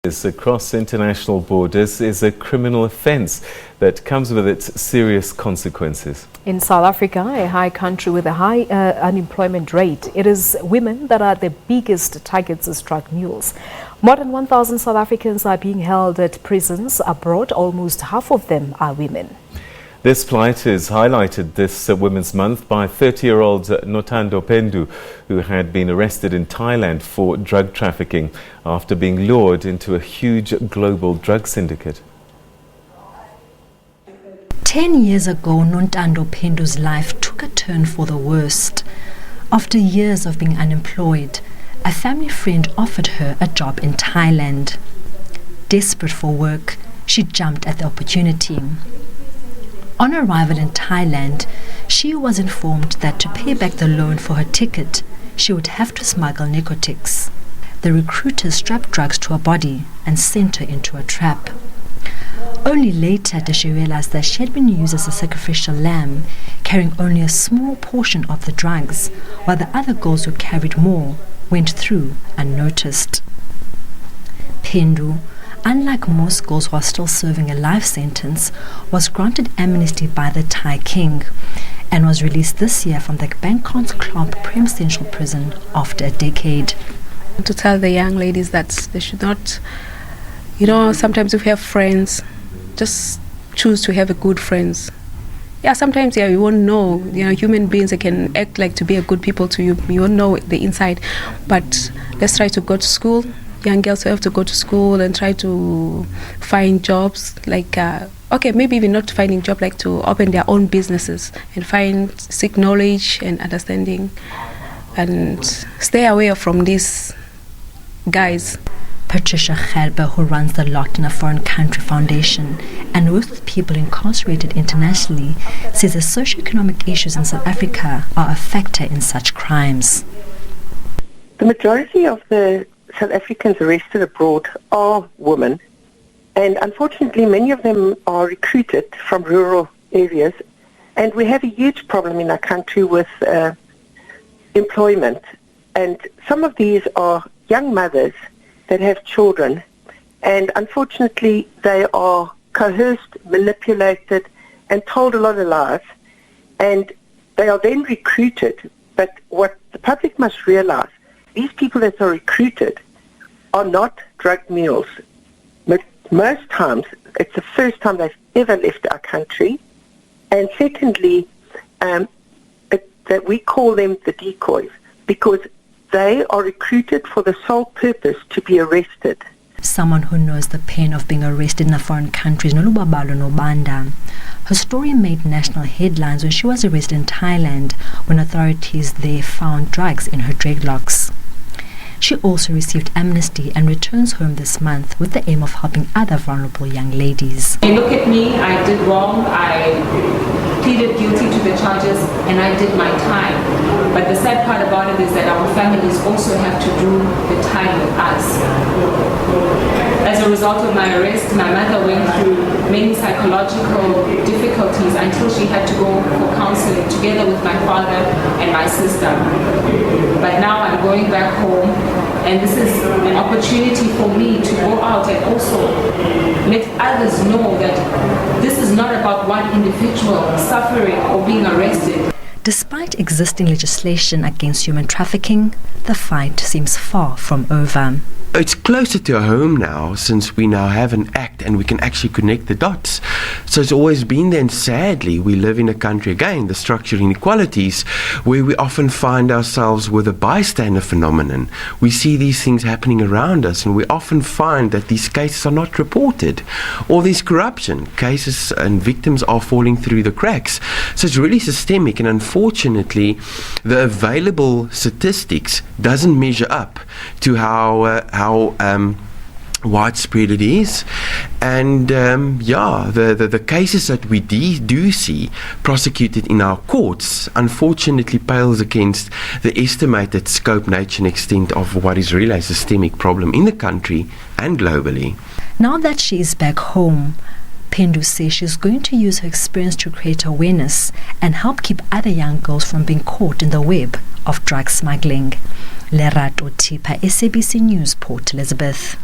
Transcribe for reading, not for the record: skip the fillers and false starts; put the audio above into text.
Across international borders is a criminal offence that comes with its serious consequences. In South Africa, a high country with a high unemployment rate, it is women that are the biggest targets as drug mules. More than 1,000 South Africans are being held at prisons abroad. Almost half of them are women. This plight is highlighted this Women's Month by 30-year-old Nontando Pendu, who had been arrested in Thailand for drug trafficking after being lured into a huge global drug syndicate. 10 years ago, Nontando Pendu's life took a turn for the worst. After years of being unemployed, a family friend offered her a job in Thailand. Desperate for work, she jumped at the opportunity. On arrival in Thailand, she was informed that to pay back the loan for her ticket, she would have to smuggle narcotics. The recruiters strapped drugs to her body and sent her into a trap. Only later did she realize that she had been used as a sacrificial lamb, carrying only a small portion of the drugs, while the other girls who carried more went through unnoticed. Pendu, unlike most girls who are still serving a life sentence, was granted amnesty by the Thai king and was released this year from the Bangkok's Club Presidential Prison after a decade. To tell the young ladies that they should not, sometimes if you have friends, just choose to have a good friends. Yeah, sometimes you won't know, human beings, they can act like to be a good people to you. You won't know the inside, but let's try to go to school. Young girls who have to go to school and try to find jobs, maybe even not finding job, like to open their own businesses and seek knowledge and understanding and stay away from these guys. Patricia Gerber, who runs the Locked in a Foreign Country Foundation and works with people incarcerated internationally, says the socioeconomic issues in South Africa are a factor in such crimes. The majority of the South Africans arrested abroad are women, and unfortunately many of them are recruited from rural areas, and we have a huge problem in our country with employment, and some of these are young mothers that have children, and unfortunately they are coerced, manipulated and told a lot of lies, and they are then recruited. But what the public must realize, these people that are recruited are not drug mules. Most times, it's the first time they've ever left our country. And secondly, that we call them the decoys, because they are recruited for the sole purpose to be arrested. Someone who knows the pain of being arrested in a foreign country is Nolubabalo Nobanda. Her story made national headlines when she was arrested in Thailand when authorities there found drugs in her dreadlocks. She also received amnesty and returns home this month with the aim of helping other vulnerable young ladies. They look at me, I did wrong, I pleaded guilty to the charges and I did my time. But the sad part about it is that our families also have to do the time with us. As a result of my arrest, my mother went through many psychological difficulties until she had to go for counseling together with my father and my sister. But now I'm going back home, and this is an opportunity for me to go out and also let others know that this is not about one individual suffering or being arrested. Despite existing legislation against human trafficking, the fight seems far from over. It's closer to home now, since we now have an act and we can actually connect the dots. So it's always been there, and sadly we live in a country, again, the structural inequalities, where we often find ourselves with a bystander phenomenon. We see these things happening around us, and we often find that these cases are not reported, or there's corruption, cases and victims are falling through the cracks. So it's really systemic, and unfortunately the available statistics doesn't measure up to how widespread it is. And the cases that we do see prosecuted in our courts unfortunately pales against the estimated scope, nature and extent of what is really a systemic problem in the country and globally. Now that she is back home, Pendu says she's going to use her experience to create awareness and help keep other young girls from being caught in the web of drug smuggling. Lerato Tipa, SABC News, Port Elizabeth.